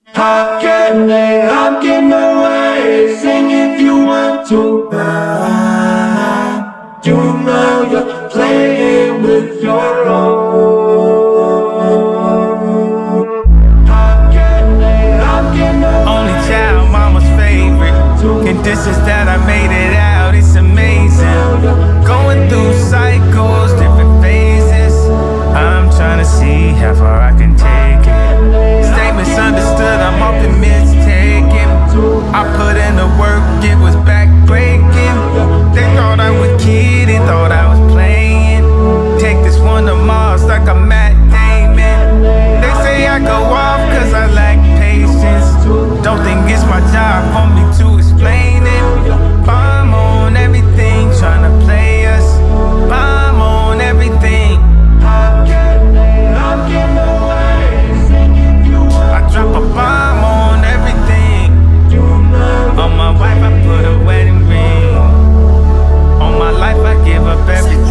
How can they away? Sing if you want to. You know you're playing with your own. How can they Only child, mama's favorite. Conditions that I made it out, it's amazing. Going through cycles, different phases. I'm trying to see how far I can take it. Stay misunderstood, I'm often mistaken. I put in the work, it was backbreaking. They thought I was kidding, thought I was playing. Take this one to Mars like I'm Matt Damon. They say I go off cause I lack patience. Don't think it's my job for me to explain it. Bomb on everything, tryna play us. Bomb on everything. I drop a bomb on everything. On my wife I put a wedding ring. On my life I give up everything.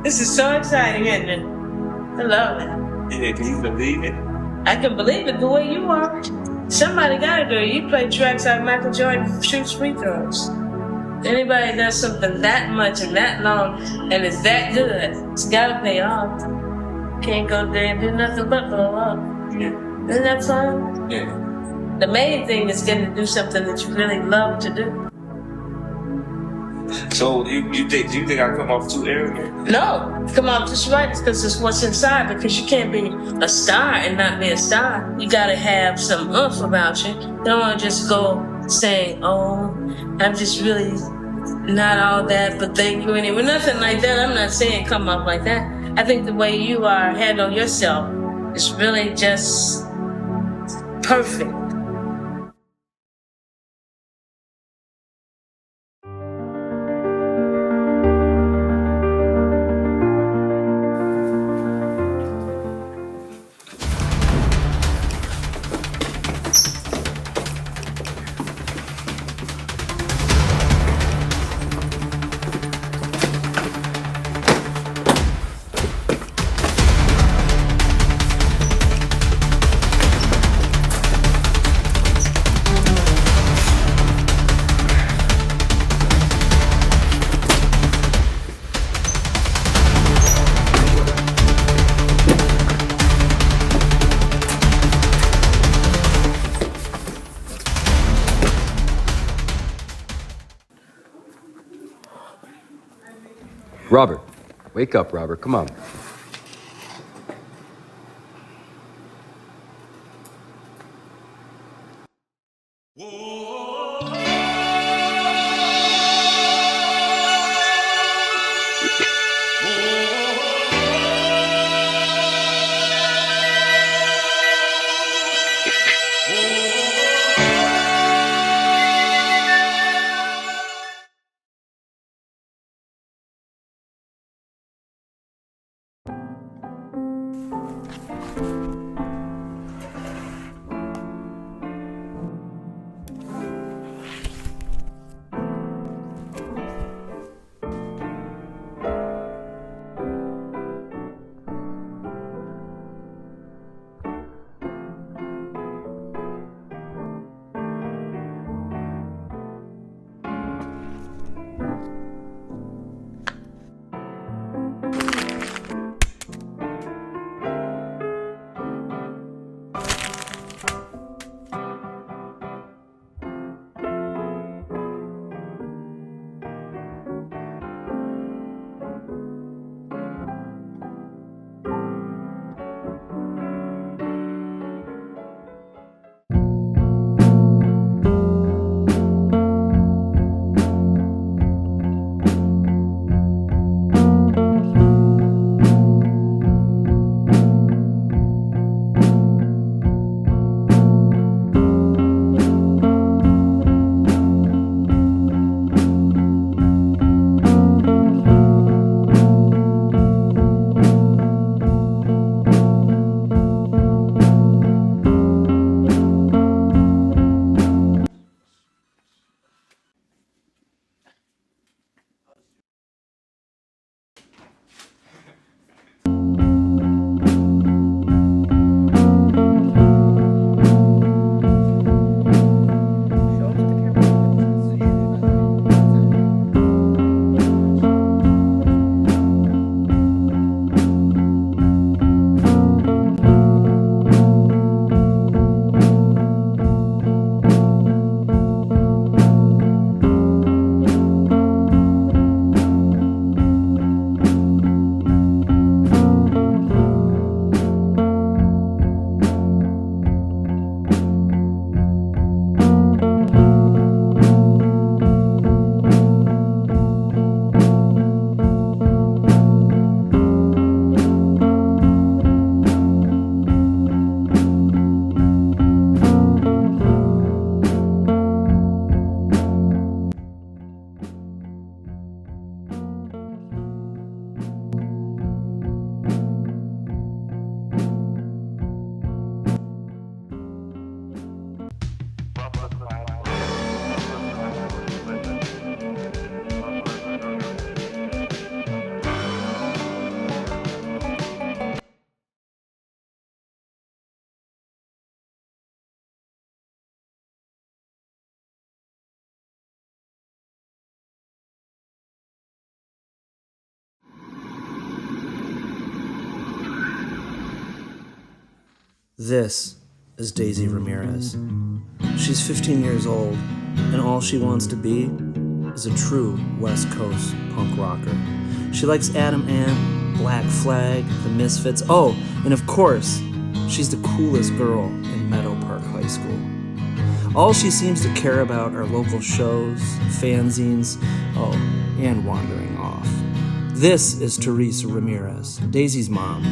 This is so exciting, isn't it? I love it. Yeah, can you believe it? I can believe it the way you are. Somebody gotta do it. You play tracks like Michael Jordan shoots free throws. Anybody does something that much and that long and it's that good, it's gotta pay off. Can't go there and do nothing but blow up. Yeah. Isn't that fun? Yeah. The main thing is getting to do something that you really love to do. So do you think I come off too arrogant? No, come off just right because it's what's inside. Because you can't be a star and not be a star. You gotta have some oomph about you. You don't want to just go saying, "Oh, I'm just really not all that," but thank you anyway. Nothing like that. I'm not saying come off like that. I think the way you are handle yourself is really just perfect. Robert, wake up, Robert. Come on. This is Daisy Ramirez. She's 15 years old, and all she wants to be is a true West Coast punk rocker. She likes Adam Ant, Black Flag, The Misfits. Oh, and of course, she's the coolest girl in Meadow Park High School. All she seems to care about are local shows, fanzines, and wandering off. This is Teresa Ramirez, Daisy's mom.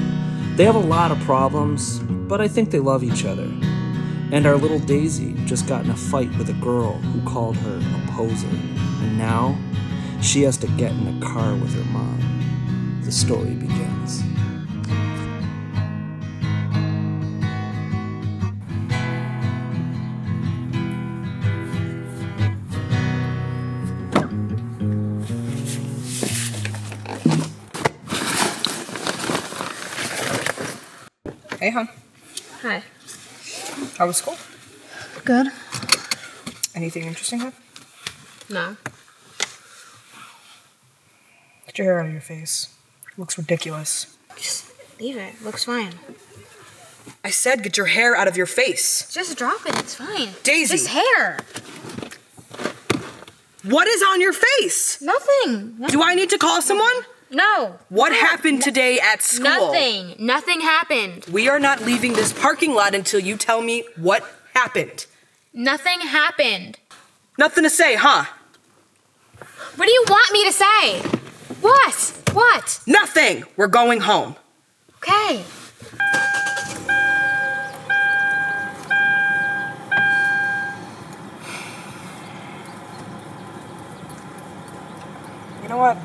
They have a lot of problems, but I think they love each other. And our little Daisy just got in a fight with a girl who called her a poser. And now, she has to get in a car with her mom. The story begins. Hey, hon. Hi. How was school? Good. Anything interesting, hon? No. Get your hair out of your face. It looks ridiculous. Just leave it. Looks fine. I said get your hair out of your face. Just drop it. It's fine. Daisy! Just hair. What is on your face? Nothing. Do I need to call someone? No. What happened today at school? Nothing. Nothing happened. We are not leaving this parking lot until you tell me what happened. Nothing happened. Nothing to say, huh? What do you want me to say? What? What? Nothing! We're going home. Okay. You know what?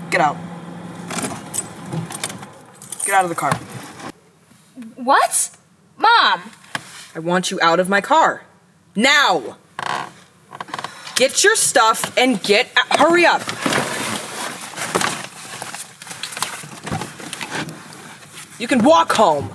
Get out. Get out of the car. What? Mom! I want you out of my car. Now! Get your stuff and hurry up. You can walk home.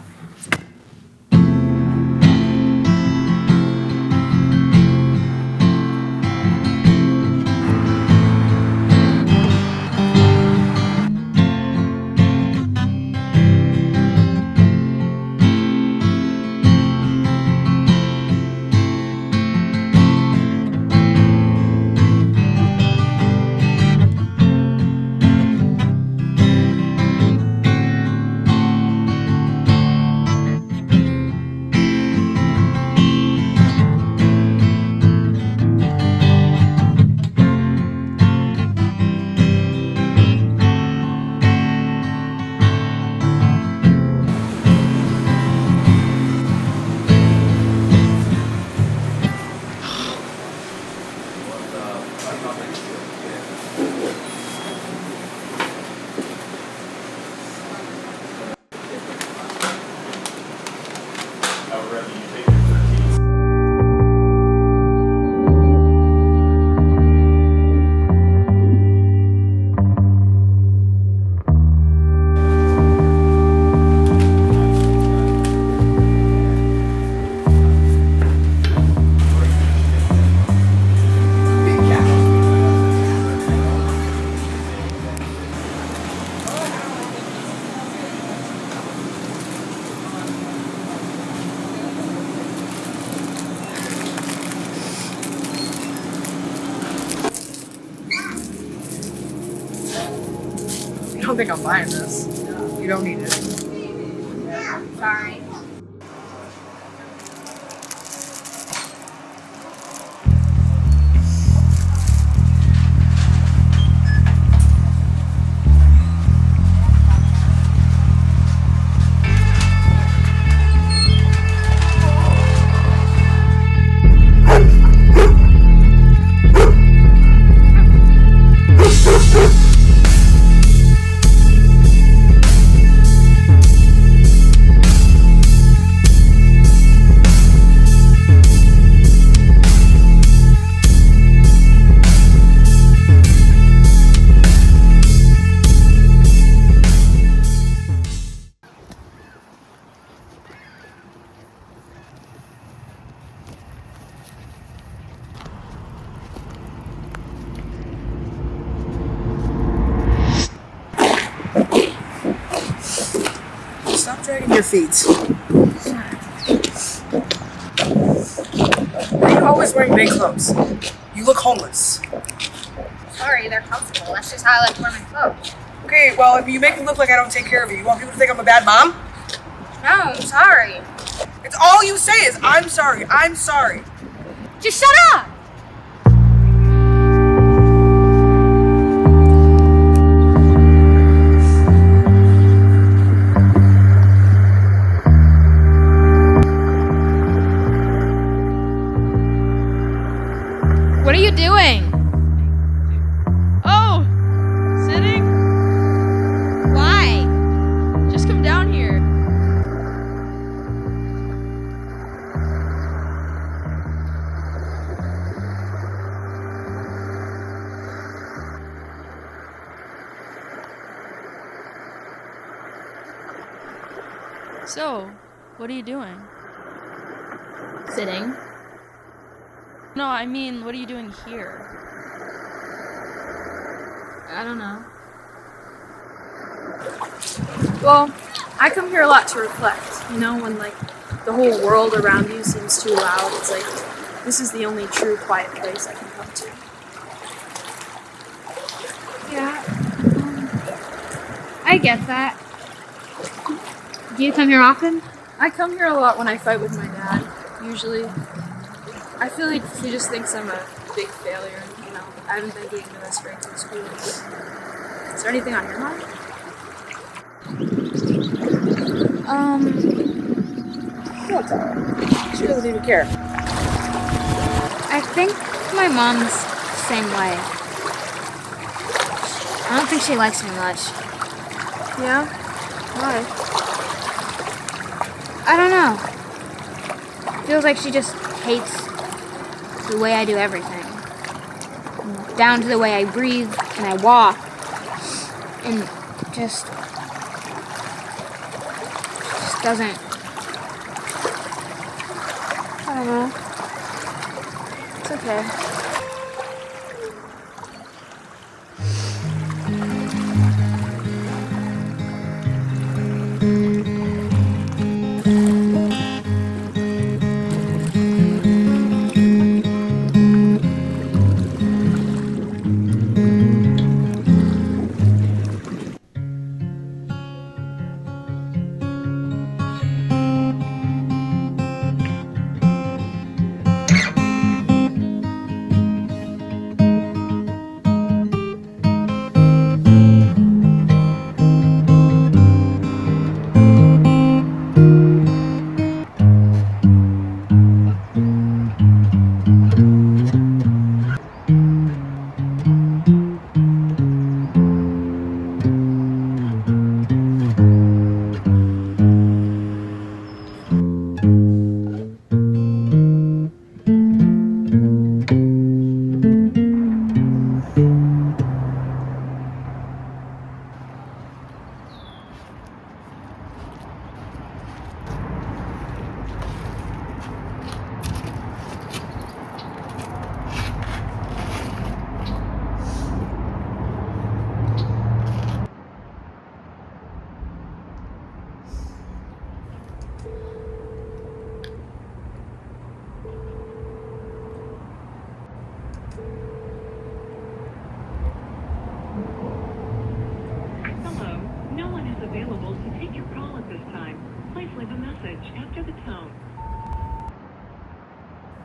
I don't think I'm buying this. You don't need it. Sorry. Stop dragging your feet. Sorry. always wearing big clothes. You look homeless. Sorry, they're comfortable. That's just how I like to wear my clothes. Okay, well, if you make me look like I don't take care of you, you want people to think I'm a bad mom? No, I'm sorry. It's all you say is, I'm sorry, I'm sorry. Just shut up! What are you doing? Oh, sitting? Why? Just come down here. So, what are you doing? Sitting. No, I mean, what are you doing here? I don't know. Well, I come here a lot to reflect, you know, when like the whole world around you seems too loud. It's like, this is the only true quiet place I can come to. Yeah. I get that. Do you come here often? I come here a lot when I fight with my dad, usually. I feel like he just thinks I'm a big failure, you know. I haven't been getting the best grades in school. Is there anything on your mind? What? She doesn't even care. I think my mom's the same way. I don't think she likes me much. Yeah? Why? I don't know. Feels like she just hates the way I do everything. Down to the way I breathe and I walk. And just doesn't. I don't know. It's okay.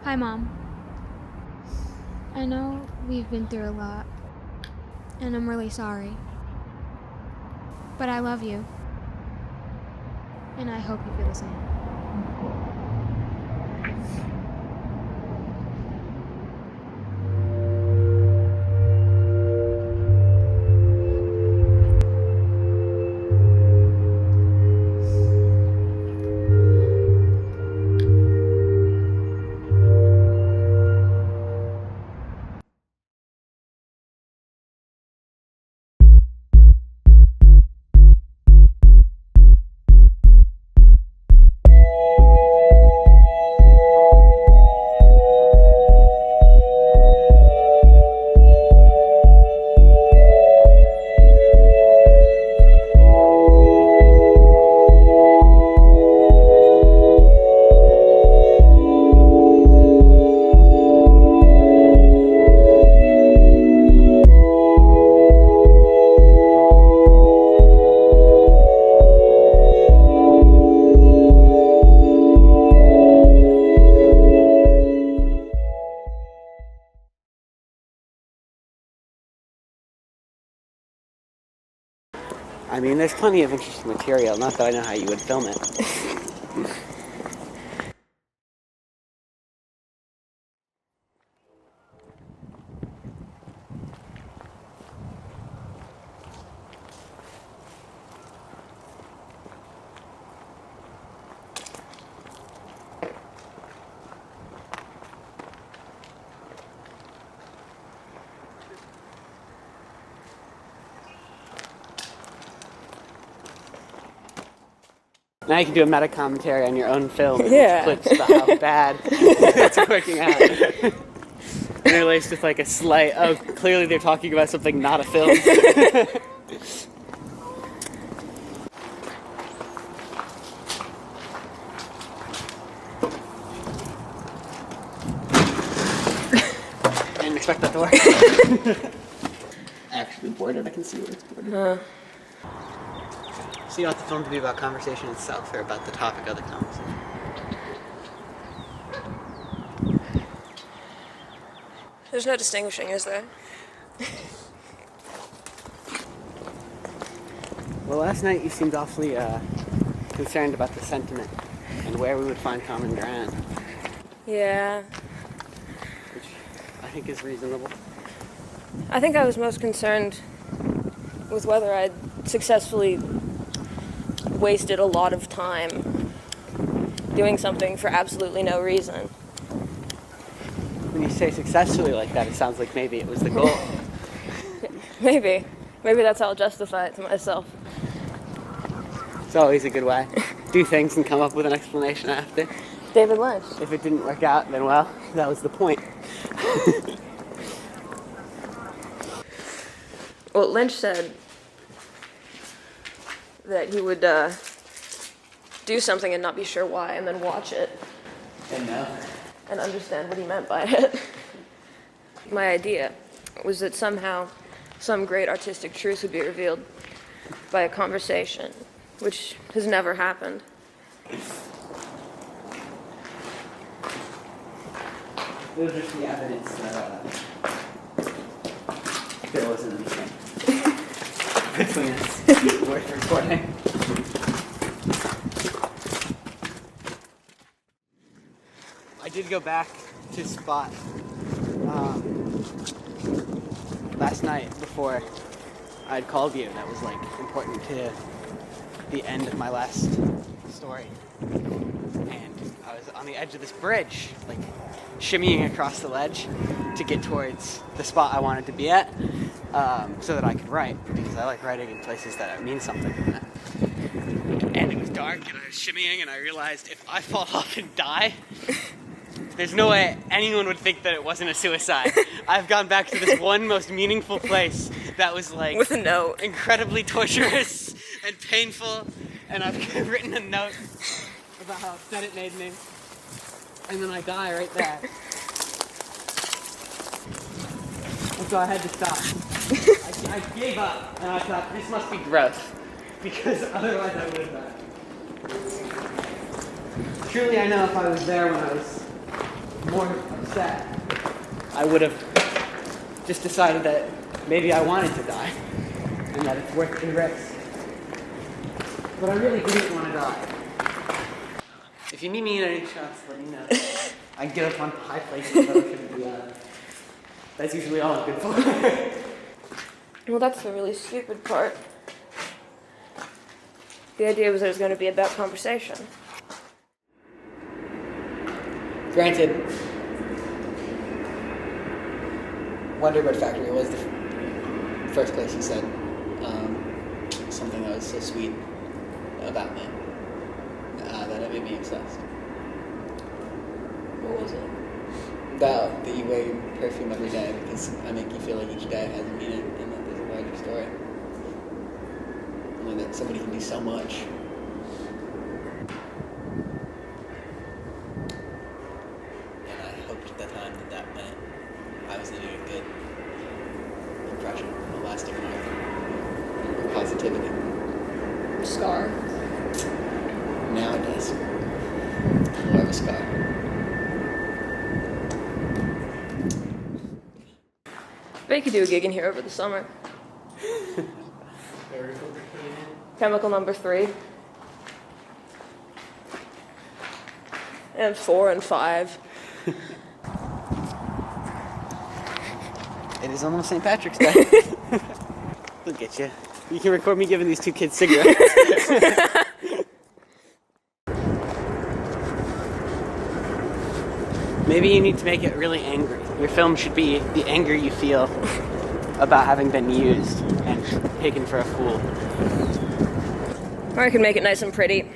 Hi, Mom. I know we've been through a lot, and I'm really sorry. But I love you. And I hope you feel the same. I mean, there's plenty of interesting material, not that I know how you would film it. Now you can do a meta commentary on your own film and clips about how bad it's working out. Interlaced with like a slight, oh, clearly they're talking about something not a film. I didn't expect that to work. Actually boarded, I can see where it's boarded. So you don't have the film to be about conversation itself or about the topic of the conversation? There's no distinguishing, is there? Well, last night you seemed awfully concerned about the sentiment and where we would find common ground. Yeah. Which I think is reasonable. I think I was most concerned with whether I'd successfully wasted a lot of time doing something for absolutely no reason. When you say successfully like that, it sounds like maybe it was the goal. Maybe. Maybe that's how I'll justify it to myself. It's always a good way. Do things and come up with an explanation after. David Lynch. If it didn't work out, then well, that was the point. Well, Lynch said that he would do something and not be sure why, and then watch it. And know. And understand what he meant by it. My idea was that somehow some great artistic truth would be revealed by a conversation, which has never happened. It was just the evidence that there wasn't anything between us worth recording. I did go back to Spot last night before I'd called you. That was like important to the end of my last story. And I was on the edge of this bridge, like shimmying across the ledge to get towards the spot I wanted to be at, so that I could write, because I like writing in places that mean something. And it was dark, and I was shimmying, and I realized if I fall off and die, there's no way anyone would think that it wasn't a suicide. I've gone back to this one most meaningful place that was like with a note, incredibly torturous and painful, and I've written a note about how upset it made me, and then I die right there. And so I had to stop. I gave up, and I thought, this must be growth, because otherwise I would have died. Truly, I know if I was there when I was more upset, I would have just decided that maybe I wanted to die, and that it's worth the risk. But I really didn't want to die. If you need me in any shots, let me know. I can get up on high places that I shouldn't be on. That's usually all I'm good for. Well, that's the really stupid part. The idea was that it was going to be about conversation. Granted, Wonderbird Factory was the first place you said something that was so sweet about me that it made me obsessed. What was it? That you wear your perfume every day because I make you feel like each day has a meaning and that there's a larger story. And that somebody can do so much. And I hoped at the time that that meant I was leaving a good impression, a lasting mark of positivity. Scar. Now it does. More of a scar. Bet you could do a gig in here over the summer. Very overcoming. chemical number 3. And 4 and 5. It is almost St. Patrick's Day. Look at you. You can record me giving these 2 kids cigarettes. Maybe you need to make it really angry. Your film should be the anger you feel about having been used and taken for a fool. Or I could make it nice and pretty.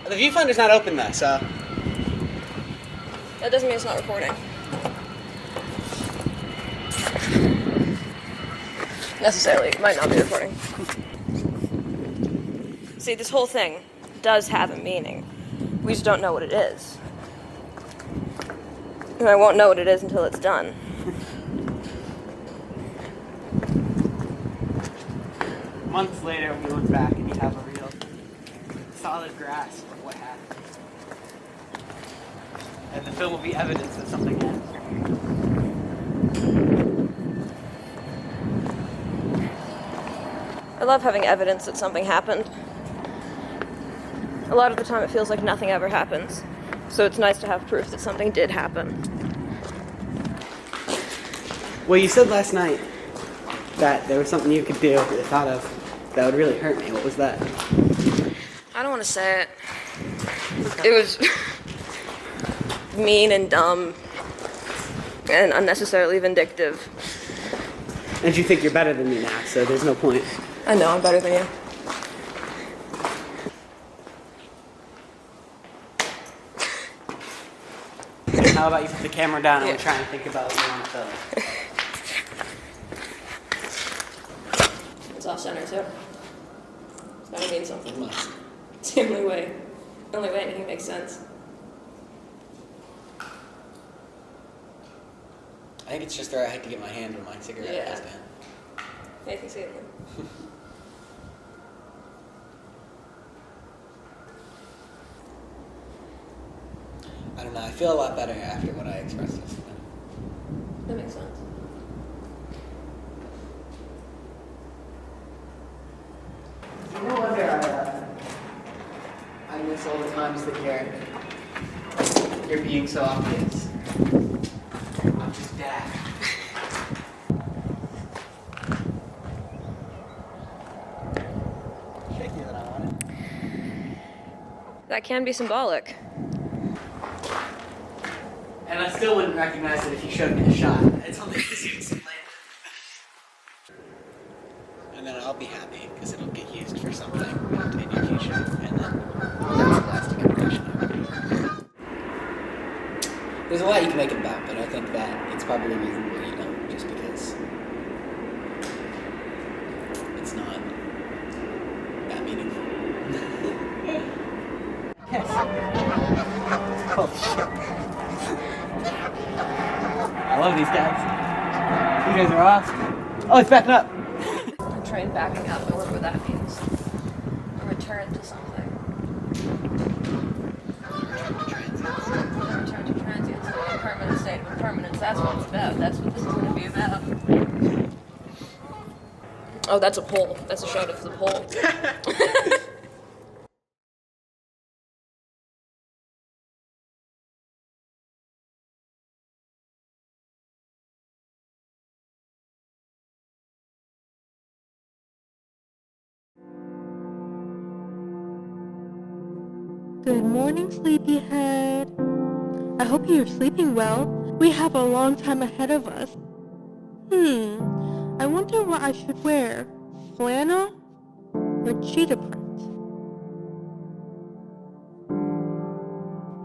The viewfinder's not open though, so... That doesn't mean it's not recording. Necessarily, it might not be recording. See, this whole thing does have a meaning. We just don't know what it is. And I won't know what it is until it's done. Months later, we look back and you have a real solid grasp of what happened. And the film will be evidence that something happened. I love having evidence that something happened. A lot of the time it feels like nothing ever happens. So it's nice to have proof that something did happen. Well, you said last night that there was something you could do that you thought of that would really hurt me. What was that? I don't want to say it. It was mean and dumb and unnecessarily vindictive. And you think you're better than me now, so there's no point. I know, I'm better than you. How about you put the camera down and we try and think about what we want to film? It's off center too. It's gotta mean something. It must. It's the only way anything makes sense. I think it's just where I had to get my hand on my cigarette goes down. Yeah, you can see it. I don't know, I feel a lot better after what I expressed yesterday. That makes sense. No wonder I miss all the times that you're being so obvious. I'm just dad. Shakier than I wanted. That can be symbolic. And I still wouldn't recognize it if you showed me the shot. It's only this is later. And then I'll be happy because it'll get used for something in the future. And then that's the lasting impression of it. There's a lot you can make it about, but I think that it's probably reasonable you don't, just because it's not that meaningful. Yes. Oh shit. I love these guys. You guys are awesome. Oh, it's backing up. Train backing up, I wonder what that means. A return to something. A return to transience. A permanent state of impermanence. That's what it's about. That's what this is going to be about. Oh, that's a pole. That's a shot of the pole. Good morning, sleepyhead. I hope you're sleeping well. We have a long time ahead of us. I wonder what I should wear. Flannel or cheetah print?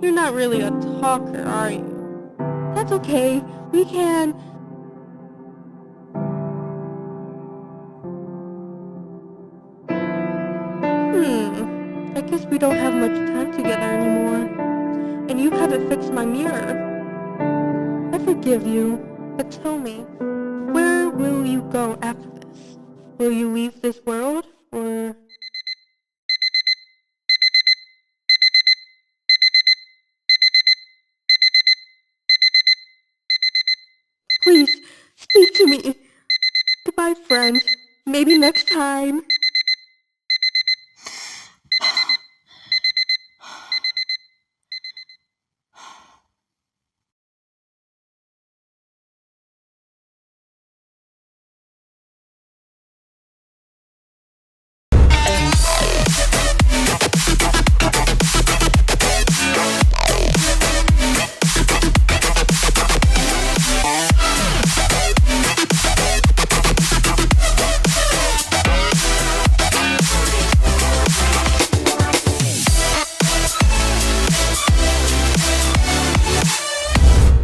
You're not really a talker, are you? That's okay. We can... I guess we don't have much time together anymore. And you haven't fixed my mirror. I forgive you, but tell me, where will you go after this? Will you leave this world, or... Please, speak to me. Goodbye, friend. Maybe next time.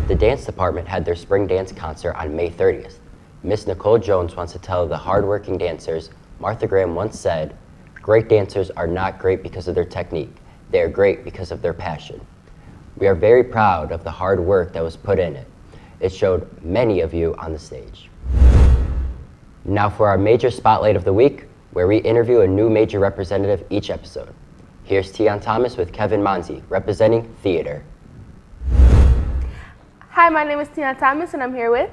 The dance department had their spring dance concert on May 30th. Miss Nicole Jones wants to tell the hardworking dancers, Martha Graham once said, "Great dancers are not great because of their technique. They are great because of their passion." We are very proud of the hard work that was put in it. It showed many of you on the stage. Now for our major spotlight of the week, where we interview a new major representative each episode. Here's Tion Thomas with Kevin Manzi, representing theater. Hi, my name is Tion Thomas, and I'm here with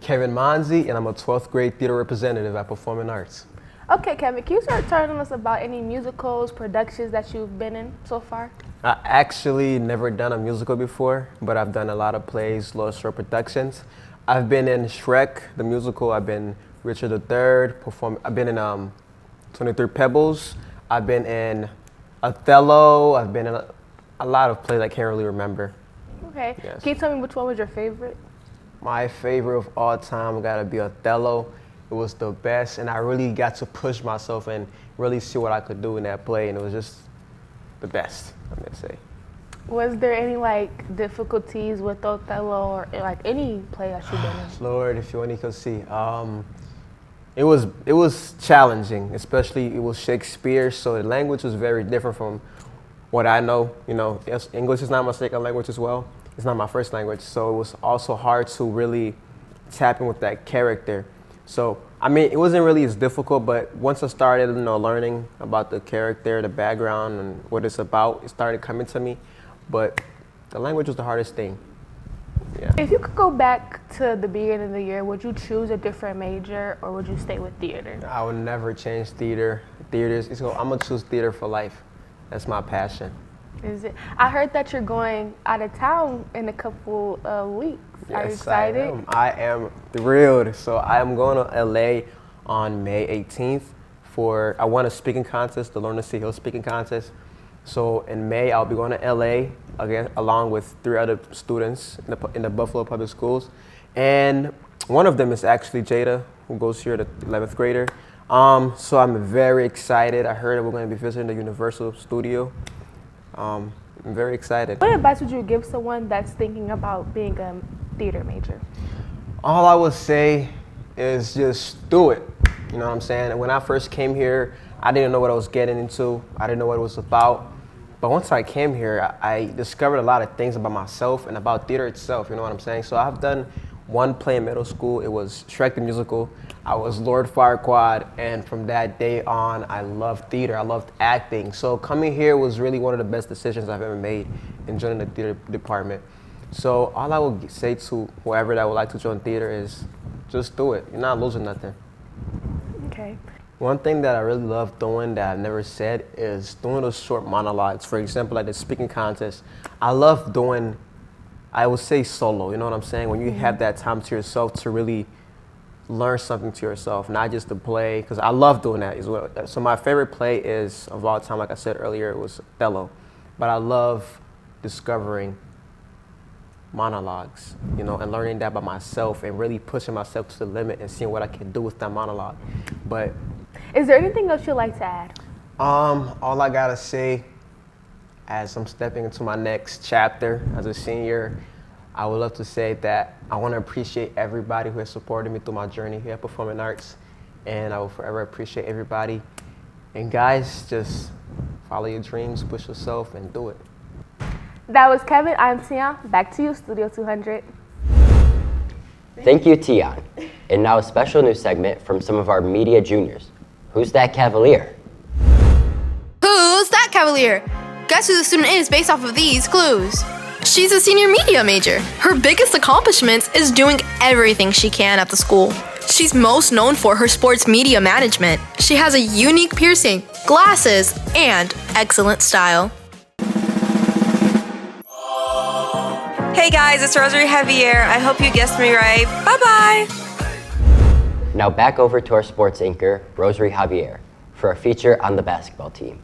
Kevin Manzi, and I'm a 12th grade theater representative at Performing Arts. Okay, Kevin, can you start telling us about any musicals, productions that you've been in so far? I actually never done a musical before, but I've done a lot of plays, low short productions. I've been in Shrek, the musical. I've been Richard III, I've been in 23 Pebbles. I've been in Othello. I've been in a lot of plays I can't really remember. Okay. Yes. Can you tell me which one was your favorite? My favorite of all time gotta be Othello. It was the best, and I really got to push myself and really see what I could do in that play, and it was just the best, I'm gonna say. Was there any difficulties with Othello or any play that you've been in? Lord, if you only could see. It was challenging, especially it was Shakespeare, so the language was very different from what I know. English is not my second language as well. It's not my first language, so it was also hard to really tap in with that character. So, it wasn't really as difficult, but once I started, learning about the character, the background, and what it's about, it started coming to me. But the language was the hardest thing. Yeah. If you could go back to the beginning of the year, would you choose a different major or would you stay with theater? I would never change theater. I'm gonna choose theater for life. That's my passion. Is it? I heard that you're going out of town in a couple of weeks. Yes, Are you excited? I am thrilled. So I am going to LA on May 18th I won a speaking contest, the Lawrence Hill speaking contest. So in May, I'll be going to LA again, along with 3 other students in the Buffalo Public Schools. And one of them is actually Jada, who goes here, the 11th grader. So I'm very excited. I heard that we're going to be visiting the Universal Studio. I'm very excited. What advice would you give someone that's thinking about being a theater major? All I would say is just do it. You know what I'm saying? When I first came here, I didn't know what I was getting into. I didn't know what it was about. But once I came here, I discovered a lot of things about myself and about theater itself, you know what I'm saying? So I've done one play in middle school. It was Shrek the Musical. I was Lord Farquaad, and from that day on, I loved theater. I loved acting. So coming here was really one of the best decisions I've ever made in joining the theater department. So all I would say to whoever that would like to join theater is just do it. You're not losing nothing. Okay. One thing that I really love doing that I've never said is doing those short monologues. For example, like the speaking contest. I love doing, I would say solo, you know what I'm saying? When you have that time to yourself to really learn something to yourself, not just to play, because I love doing that as well. So my favorite play is, of all time, like I said earlier, it was Othello. But I love discovering monologues, you know, and learning that by myself and really pushing myself to the limit and seeing what I can do with that monologue. But is there anything else you'd like to add? All I gotta say, as I'm stepping into my next chapter as a senior, I would love to say that I want to appreciate everybody who has supported me through my journey here at Performing Arts, and I will forever appreciate everybody. And guys, just follow your dreams, push yourself, and do it. That was Kevin. I'm Tion. Back to you, Studio 200. Thank you, Tion. And now a special news segment from some of our media juniors. Who's that Cavalier? Cavalier. Guess who the student is based off of these clues? She's a senior media major. Her biggest accomplishments is doing everything she can at the school. She's most known for her sports media management. She has a unique piercing, glasses, and excellent style. Hey guys, it's Rosary Javier. I hope you guessed me right. Bye-bye. Now back over to our sports anchor, Rosary Javier, for a feature on the basketball team.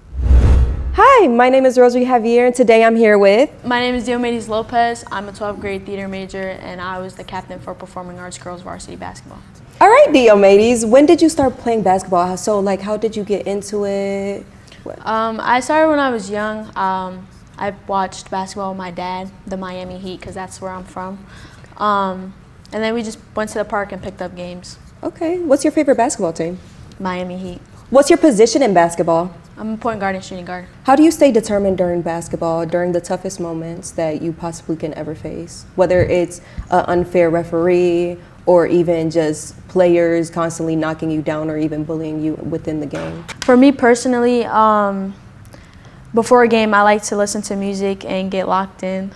Hi, my name is Rosary Javier, and today I'm here with... My name is Diomedes Lopez. I'm a 12th grade theater major, and I was the captain for Performing Arts Girls Varsity Basketball. All right, Diomedes, when did you start playing basketball? So, like, how did you get into it? I started when I was young. I watched basketball with my dad, the Miami Heat, because that's where I'm from. And then we just went to the park and picked up games. Okay, what's your favorite basketball team? Miami Heat. What's your position in basketball? I'm a point guard and shooting guard. How do you stay determined during basketball, during the toughest moments that you possibly can ever face? Whether it's an unfair referee or even just players constantly knocking you down or even bullying you within the game? For me personally, before a game, I like to listen to music and get locked in.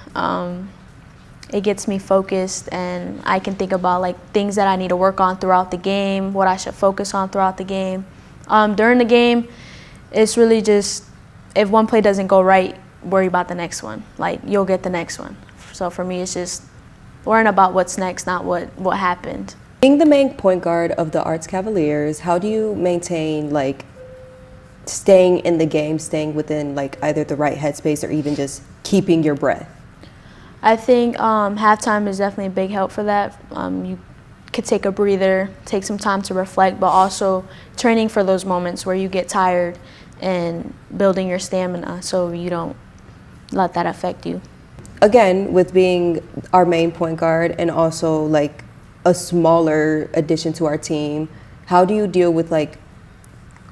It gets me focused, and I can think about like things that I need to work on throughout the game, what I should focus on throughout the game. During the game, it's really just, if one play doesn't go right, worry about the next one. Like, you'll get the next one. So for me, it's just worrying about what's next, not what happened. Being the main point guard of the Arts Cavaliers, how do you maintain like staying in the game, staying within like either the right headspace or even just keeping your breath? I think halftime is definitely a big help for that. You could take a breather, take some time to reflect, but also training for those moments where you get tired and building your stamina so you don't let that affect you. Again, with being our main point guard and also like a smaller addition to our team, how do you deal with like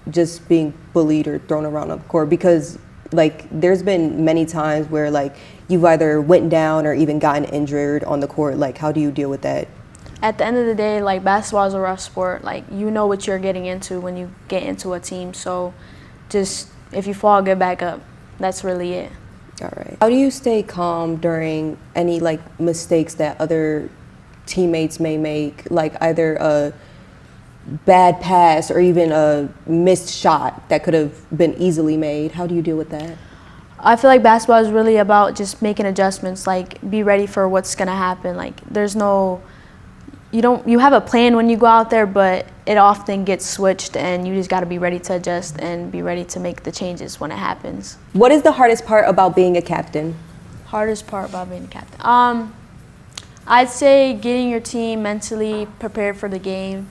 just being bullied or thrown around on the court? Because like there's been many times where like you've either went down or even gotten injured on the court. Like, how do you deal with that? At the end of the day, like, basketball is a rough sport. Like, you know what you're getting into when you get into a team. So just, if you fall, get back up. That's really it. All right. How do you stay calm during any like mistakes that other teammates may make, like either a bad pass or even a missed shot that could have been easily made? How do you deal with that? I feel like basketball is really about just making adjustments, like be ready for what's gonna happen. Like there's no, you have a plan when you go out there, but it often gets switched and you just gotta be ready to adjust and be ready to make the changes when it happens. What is the hardest part about being a captain? Hardest part about being a captain? I'd say getting your team mentally prepared for the game,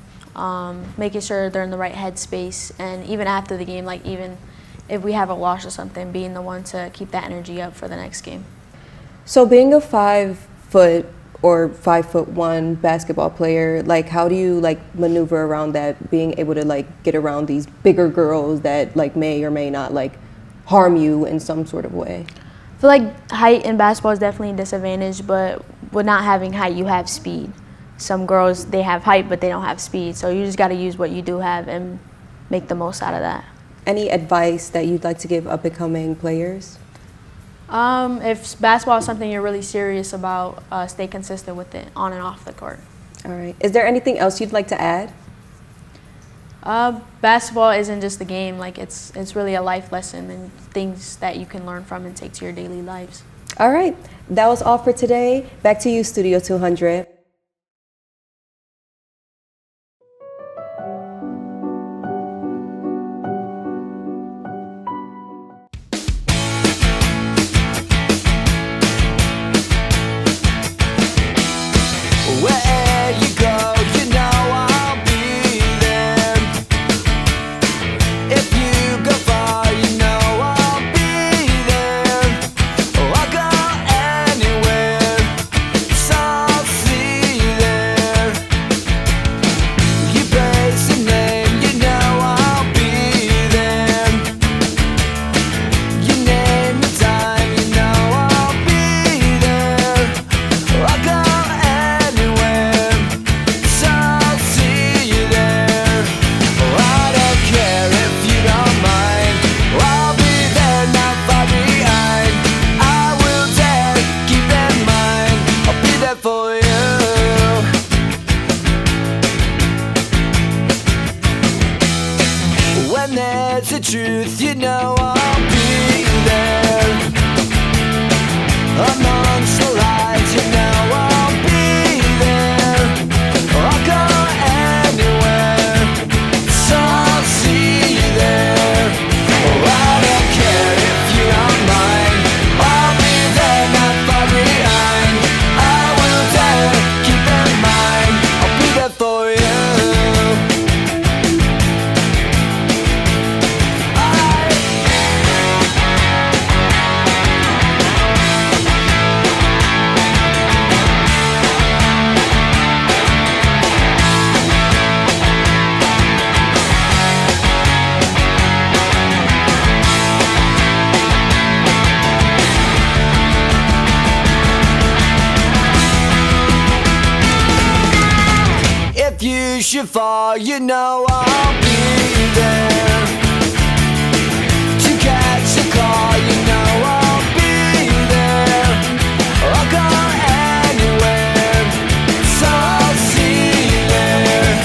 making sure they're in the right headspace, and even after the game, like even if we have a loss or something, being the one to keep that energy up for the next game. So being a 5 foot or 5'1" basketball player, like how do you like maneuver around that, being able to like get around these bigger girls that like may or may not like harm you in some sort of way? I feel like height in basketball is definitely a disadvantage, but with not having height, you have speed. Some girls, they have height, but they don't have speed. So you just got to use what you do have and make the most out of that. Any advice that you'd like to give up-and-coming players? If basketball is something you're really serious about, stay consistent with it on and off the court. All right. Is there anything else you'd like to add? Basketball isn't just a game. Like it's really a life lesson and things that you can learn from and take to your daily lives. All right. That was all for today. Back to you, Studio 200. I'll go anywhere. It's all you should fall, you know I'll be there to catch a call, you know I'll be there. I'll go anywhere, so I'll see you there.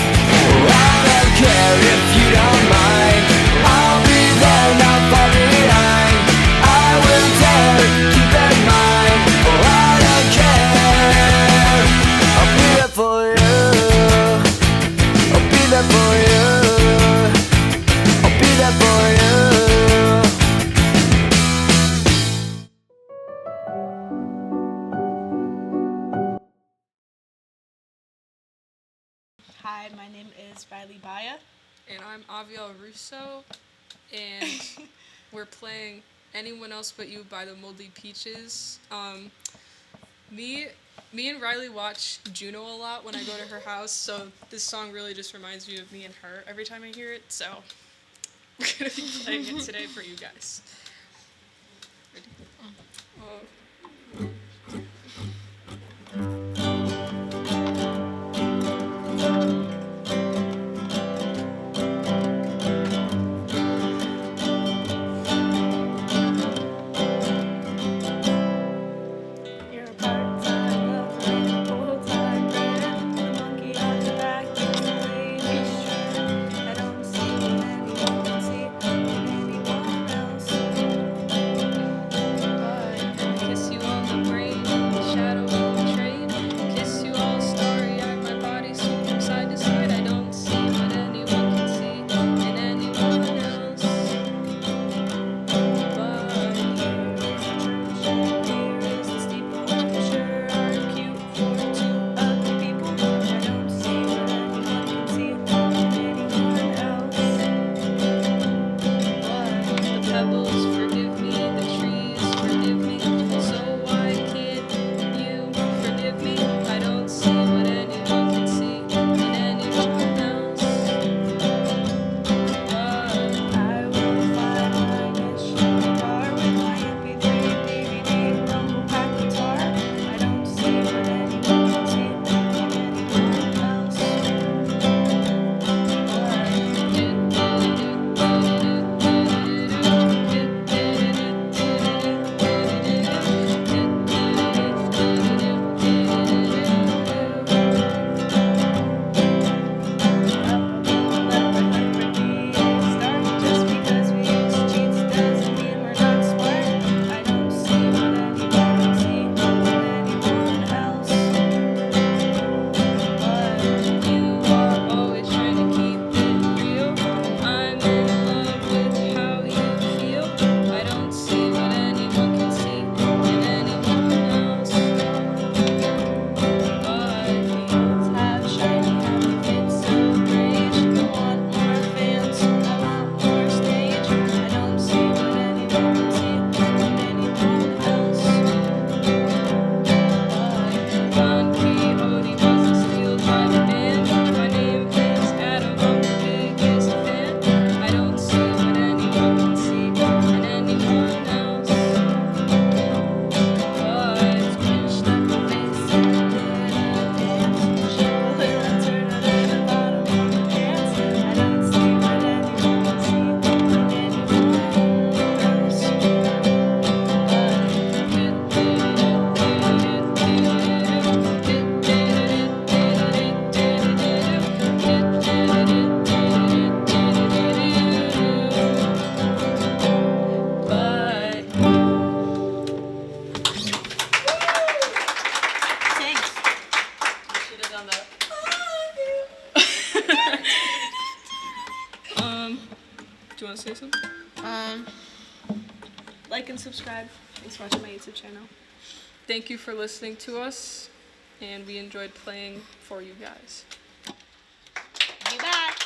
I don't care if you don't mind, I'll be there, not far behind. I will dare, keep in mind, I don't care. I'll be there for you, I'll be there for you, I'll be there for you. Hi, my name is Baia. And I'm Javier Russo, and we're playing Anyone Else But You by the Moldy Peaches. Me and Riley watch Juno a lot when I go to her house, so this song really just reminds me of me and her every time I hear it, so we're going to be playing it today for you guys. You're a part-time lover and a full-time friend. The monkey on your back is the lady's trend. I don't see what anyone can see in anyone else. I kiss you on the brain in the shadow of the train. Kiss you all starry-eyed, my body swinging from side to side. I don't see what anyone can see in anyone else. Pebbles forgive me, the trees forgive me, so why can't you forgive me? I don't see what anyone can see in anyone else. I will find my niche in the bar with my MP3 DVD rumble pack guitar. I don't see what anyone can see in anyone else. Just because we use cheats doesn't mean we're not smart. I don't see what anyone can see in anyone else. But you are always trying to keep it real. I'm in love with how you feel. I don't see what anyone can see in anyone else. But have shiny happy fits of rage. I want more fans, I want more stage. I don't see what anyone can see in anyone else. Don Quixote wasn't steal by the band. My name is Adam, I'm the biggest fan. I don't see what anyone can see in anyone else. But Squish that face and dance. Shuffle it and turn it at the bottom of the pants. I don't see what anyone can see in anyone else. Do you want to say something? Like and subscribe. Thanks for watching my YouTube channel. Thank you for listening to us, and we enjoyed playing for you guys. Be back.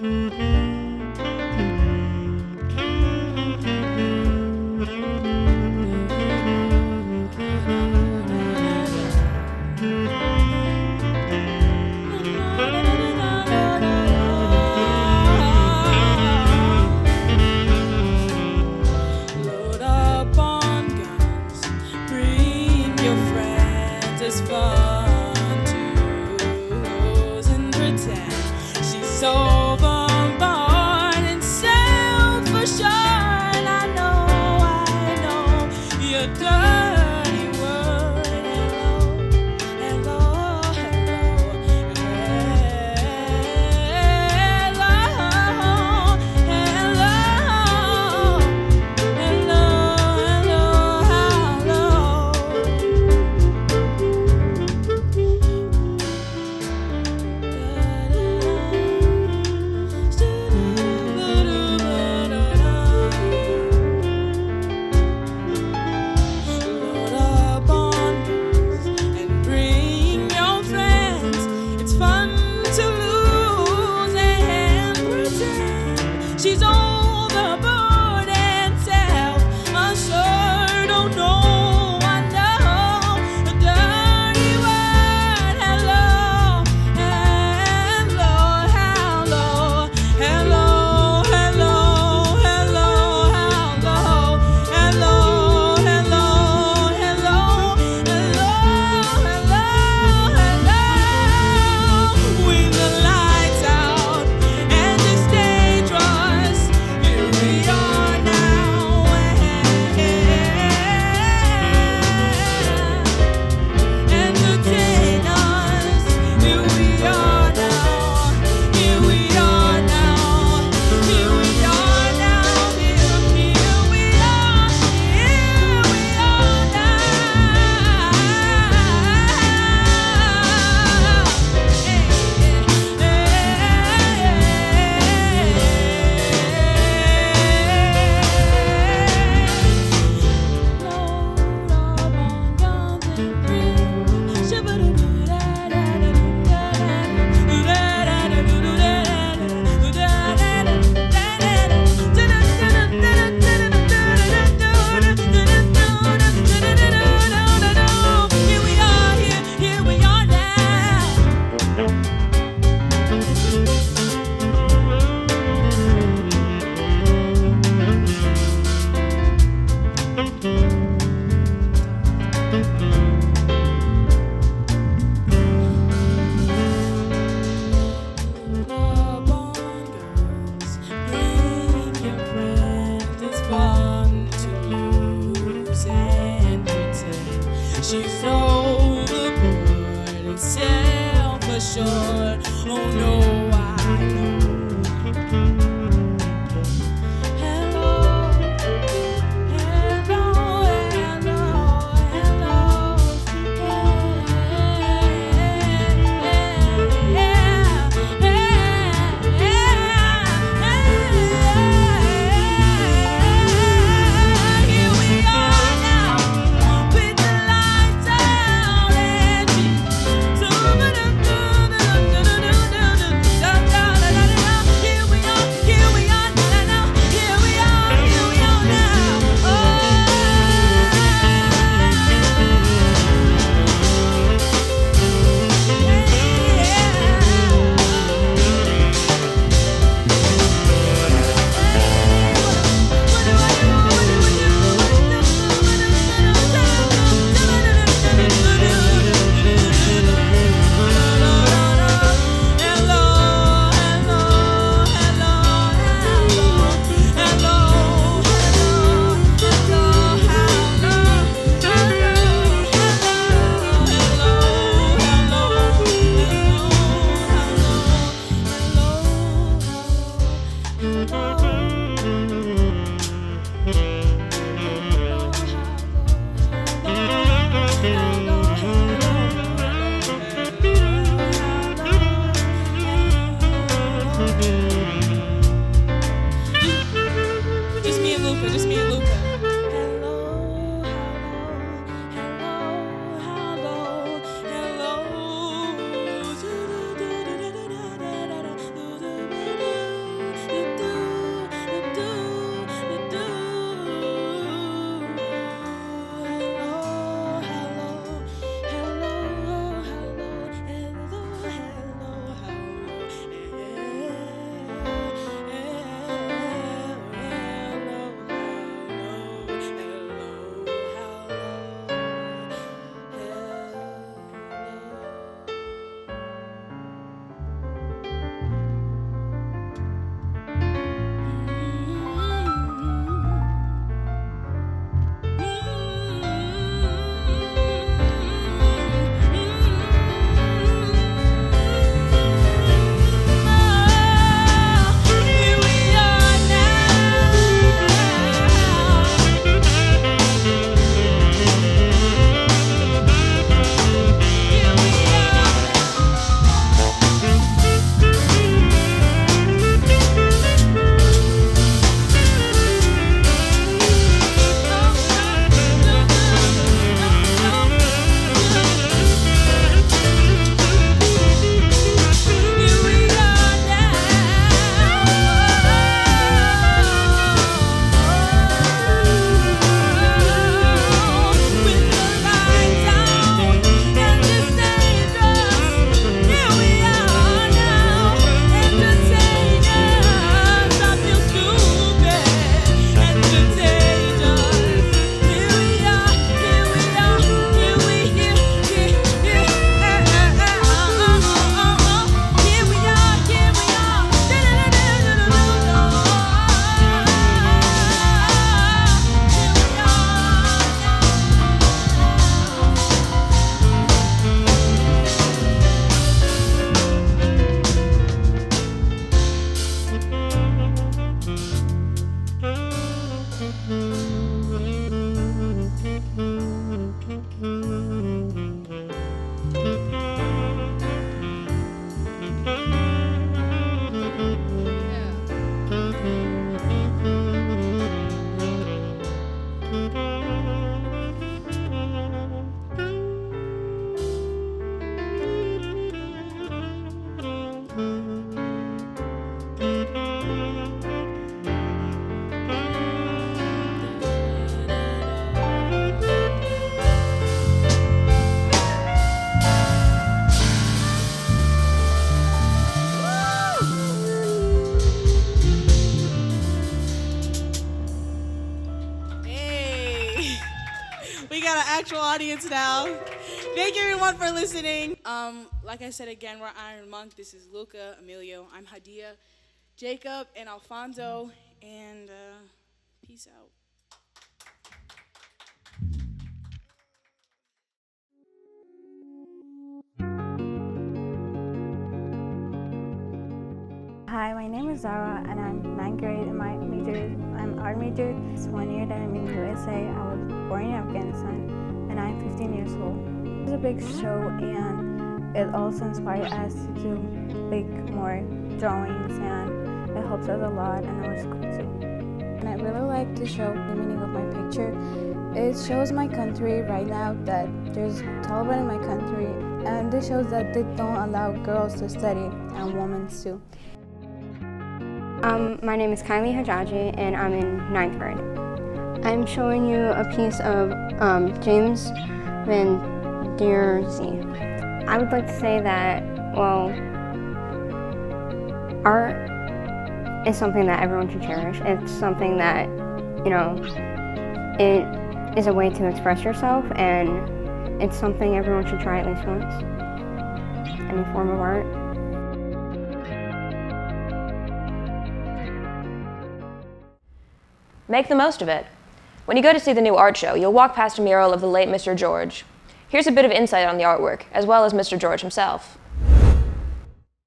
Mm-hmm. She's overboard and self-assured. I know your dirty word. Hello, she's overboard and self-assured. Oh no, I know the dirty word. Hello, hello, hello, hello, hello, hello, hello, hello, hello, hello, hello. With the lights out and the stage was, here we are now. Entertain us. Here we are now. Here we are now. Here we are now. Here we are. Here we are she's overboard and self-assured. Oh no, I know. Hello, hello, hello, hello. Here we are now with the lights out and she's actual audience now. Thank you everyone for listening. Like I said again, we're Iron Monk. This is Luca, Emilio. I'm Hadia, Jacob, and Alfonso. And peace out. Hi, my name is Zara, and I'm 9th grade, and my major is I'm art major. It's 1 year that I'm in the USA. I was born in Afghanistan, and I'm 15 years old. It's a big show, and it also inspired us to do like more drawings, and it helps us a lot in our school too. And I really like to show the meaning of my picture. It shows my country right now that there's Taliban in my country, and it shows that they don't allow girls to study and women too. My name is Kylie Hajaji, and I'm in 9th grade. I'm showing you a piece of James Van Der Zee. I would like to say that, well, art is something that everyone should cherish. It's something that, you know, it is a way to express yourself, and it's something everyone should try at least once. Any form of art. Make the most of it. When you go to see the new art show, you'll walk past a mural of the late Mr. George. Here's a bit of insight on the artwork, as well as Mr. George himself.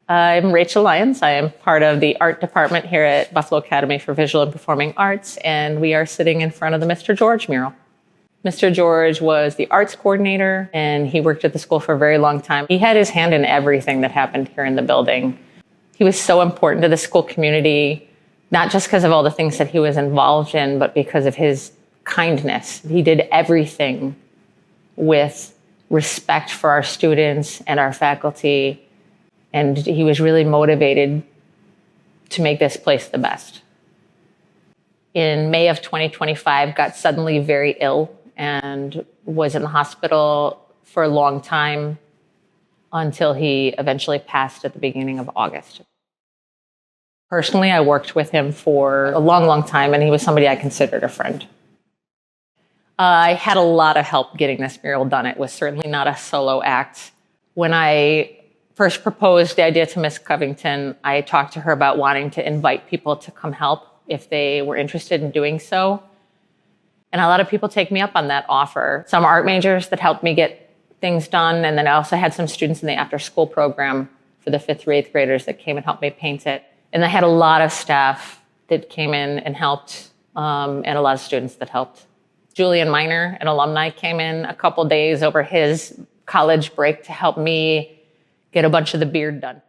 I'm Rachel Lyons. I am part of the art department here at Buffalo Academy for Visual and Performing Arts, and we are sitting in front of the Mr. George mural. Mr. George was the arts coordinator, and he worked at the school for a very long time. He had his hand in everything that happened here in the building. He was so important to the school community, not just because of all the things that he was involved in, but because of his kindness. He did everything with respect for our students and our faculty, and he was really motivated to make this place the best. In May of 2025, got suddenly very ill and was in the hospital for a long time until he eventually passed at the beginning of August. Personally, I worked with him for a long, long time, and he was somebody I considered a friend. I had a lot of help getting this mural done. It was certainly not a solo act. When I first proposed the idea to Miss Covington, I talked to her about wanting to invite people to come help if they were interested in doing so. And a lot of people take me up on that offer. Some art majors that helped me get things done, and then I also had some students in the after-school program for the 5th through 8th graders that came and helped me paint it. And I had a lot of staff that came in and helped, and a lot of students that helped. Julian Miner, an alumni, came in a couple days over his college break to help me get a bunch of the beard done.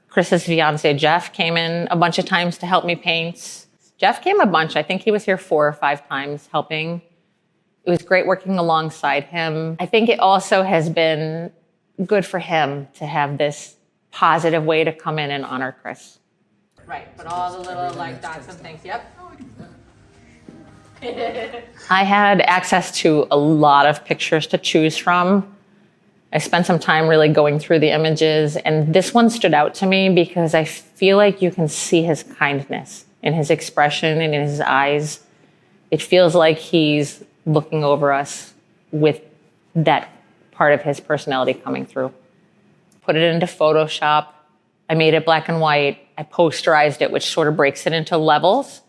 Chris's fiance, Jeff, came in a bunch of times to help me paint. Jeff came a bunch. I think he was here 4 or 5 times helping. It was great working alongside him. I think it also has been good for him to have this positive way to come in and honor Chris. Right, but all the little like dots and things, yep. I had access to a lot of pictures to choose from. I spent some time really going through the images, and this one stood out to me because I feel like you can see his kindness in his expression and in his eyes. It feels like he's looking over us with that part of his personality coming through. Put it into Photoshop. I made it black and white. I posterized it, which sort of breaks it into levels.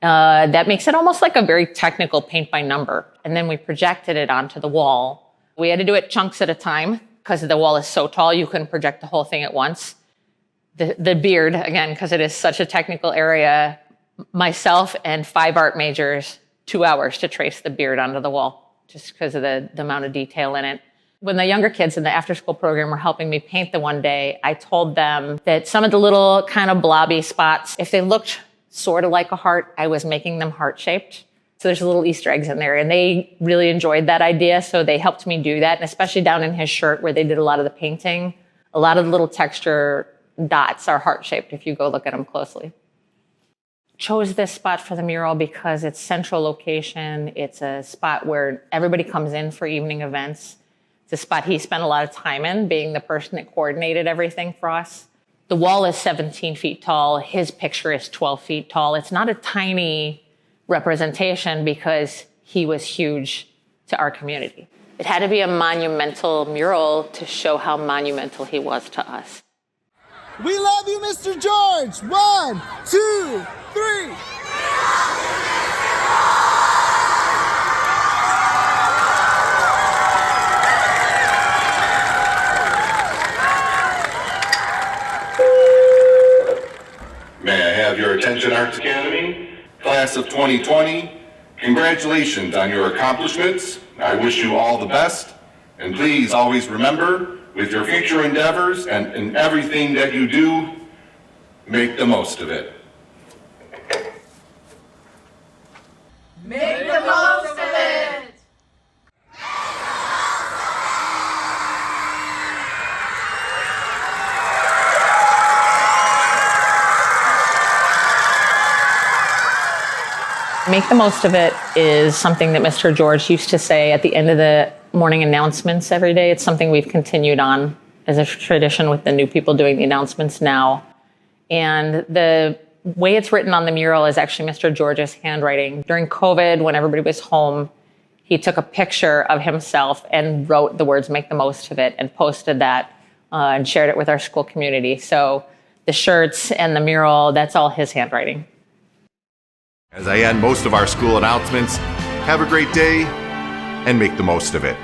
That makes it almost like a very technical paint by number. And then we projected it onto the wall. We had to do it chunks at a time because the wall is so tall, you couldn't project the whole thing at once. The beard, again, because it is such a technical area, myself and 5 art majors, 2 hours to trace the beard onto the wall, just because of the amount of detail in it. When the younger kids in the after-school program were helping me paint the one day, I told them that some of the little kind of blobby spots, if they looked sort of like a heart, I was making them heart-shaped. So there's little Easter eggs in there, and they really enjoyed that idea, so they helped me do that, and especially down in his shirt where they did a lot of the painting. A lot of the little texture dots are heart-shaped if you go look at them closely. Chose this spot for the mural because it's central location. It's a spot where everybody comes in for evening events. It's a spot he spent a lot of time in, being the person that coordinated everything for us. The wall is 17 feet tall. His picture is 12 feet tall. It's not a tiny representation because he was huge to our community. It had to be a monumental mural to show how monumental he was to us. We love you, Mr. George. 1, 2, 3. May I have your attention, Arts Academy? Class of 2020, congratulations on your accomplishments. I wish you all the best. And please always remember, with your future endeavors and in everything that you do, make the most of it. Make the most of it. Make the most of it is something that Mr. George used to say at the end of the morning announcements every day. It's something we've continued on as a tradition with the new people doing the announcements now. And the way it's written on the mural is actually Mr. George's handwriting. During COVID, when everybody was home, he took a picture of himself and wrote the words, make the most of it, and posted that and shared it with our school community. So the shirts and the mural, that's all his handwriting. As I end most of our school announcements, have a great day and make the most of it.